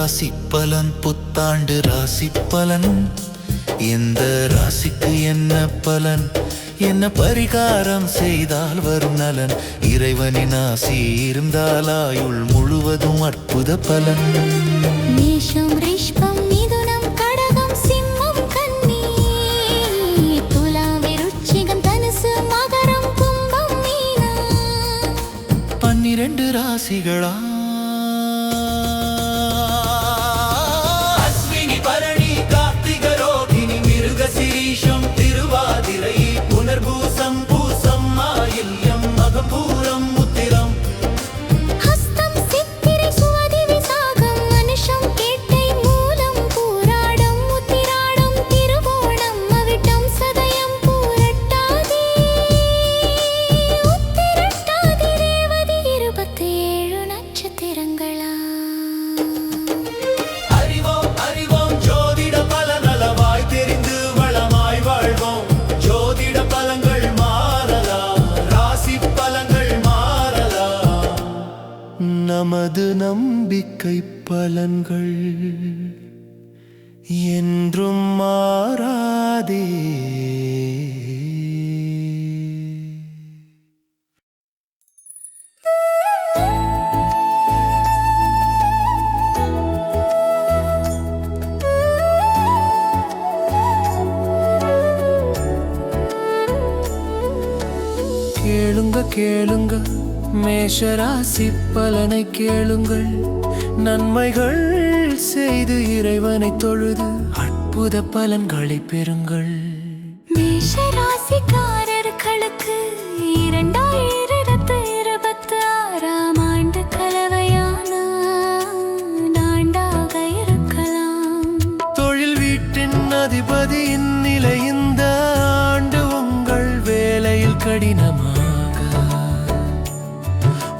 ராசி பலன் புத்தாண்டு ராசி பலன். எந்த ராசிக்கு என்ன பலன், என்ன பரிகாரம் செய்தால் வரும் நலன், இறைவனின் ஆசி இருந்தால் ஆயுள் முழுவதும் அற்புத பலன். மேஷம் ரிஷபம் மிதுனம் கடகம் சிம்மம் கன்னி துலாம் விருச்சிகம் தனுசு மகரம் கும்பம் மீனம். 12 ராசிகளா அஸ்வினி பரணி கார்த்திகை ரோகிணி மிருக சீரிஷம் திருவாதிரை புனர்பூசம் பூசம் ஆயில்யம் மகம் பூரம் உத்திரம். ஹஸ்தம் சித்திரை சுவாதி விசாகம் அனுஷம் கேட்டை மூலம் பூராடம் உத்திராடம் திருவோணம் அவிட்டம் சதயம் பூரட்டாதி உத்திரட்டாதி ரேவதி 27 நட்சத்திரங்களா. அறிவோம் அறிவோம் ஜோதிட பலனளவாய் தெரிந்து வளமாய் வாழ்வோம். ஜோதிட பலங்கள் மாறலாம், ராசி பலங்கள் மாறலாம். நமது நம்பிக்கை பலன்கள் என்றும் மாறாதே. கேளுங்க கேளுங்க மேஷராசி பலனை கேளுங்கள். நன்மைகள் செய்து இறைவனை தொழுது அற்புத பலன்களை பெறுங்கள். மேஷ ராசிக்காரர்களுக்கு 2026ஆம் ஆண்டு கலவையான ஆண்டாக இருக்கலாம். தொழில் வீட்டின் அதிபதியின் நிலை இந்த ஆண்டு உங்கள் வேலையில் கடினமாக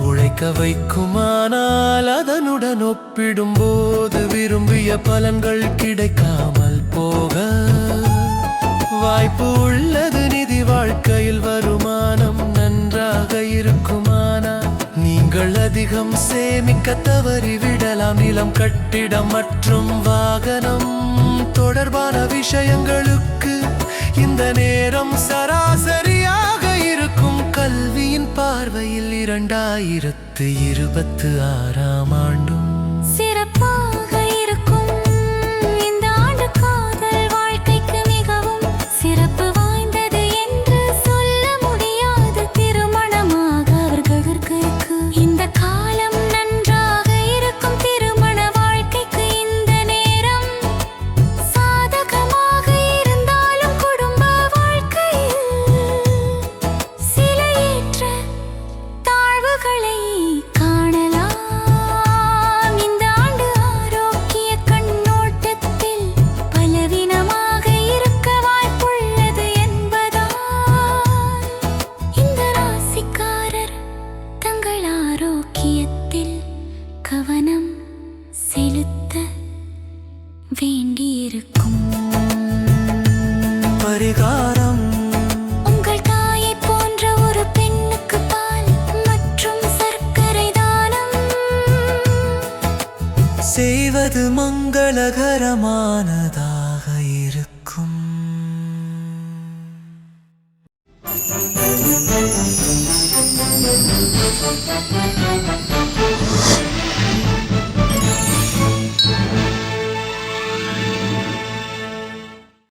உழைக்க வைக்குமானால் அதனுடன் ஒப்பிடும்போது விரும்பிய பலன்கள் கிடைக்காமல் போக வாய்ப்பு உள்ளது. நிதி வாழ்க்கையில் வருமானம் நன்றாக இருக்குமானால் நீங்கள் அதிகம் சேமிக்க தவறிவிடலாம். நிலம் கட்டிடம் மற்றும் வாகனம் தொடர்பான விஷயங்களுக்கு இந்த நேரம் சராசரியாக இருக்கும். கல்வியின் பார்வையில் 2026ஆம் ஆண்டும் சிறப்பாக இருக்கும். இந்த ஆண்டு காதல் வாழ்க்கைக்கு மிகவும் சிறப்பு வாய்ந்தது என்று சொல்ல முடியாது. திருமணமாக அவர்களுக்கு இந்த காலம் நன்றாக இருக்கும். திருமண வாழ்க்கைக்கு இந்த நேரம் சாதகமாக இருந்தாலும் குடும்ப வாழ்க்கையில் சில ஏற்ற தாழ்வுகளை காணலாம். இந்த ஆண்டு ஆரோக்கிய கண்ணோட்டத்தில் பலவீனமாக இருக்க வாய்ப்புள்ளது என்பதால் இந்த ராசிக்காரர் தங்கள் ஆரோக்கியத்தில் கவனம் செலுத்த வேண்டியிருக்கும். பரிகாரம் உங்கள் தாயை போன்ற ஒரு பெண்ணுக்கு பால் மற்றும் சர்க்கரை தானம் செய்வது மங்களகரமானதாக இருக்கும்.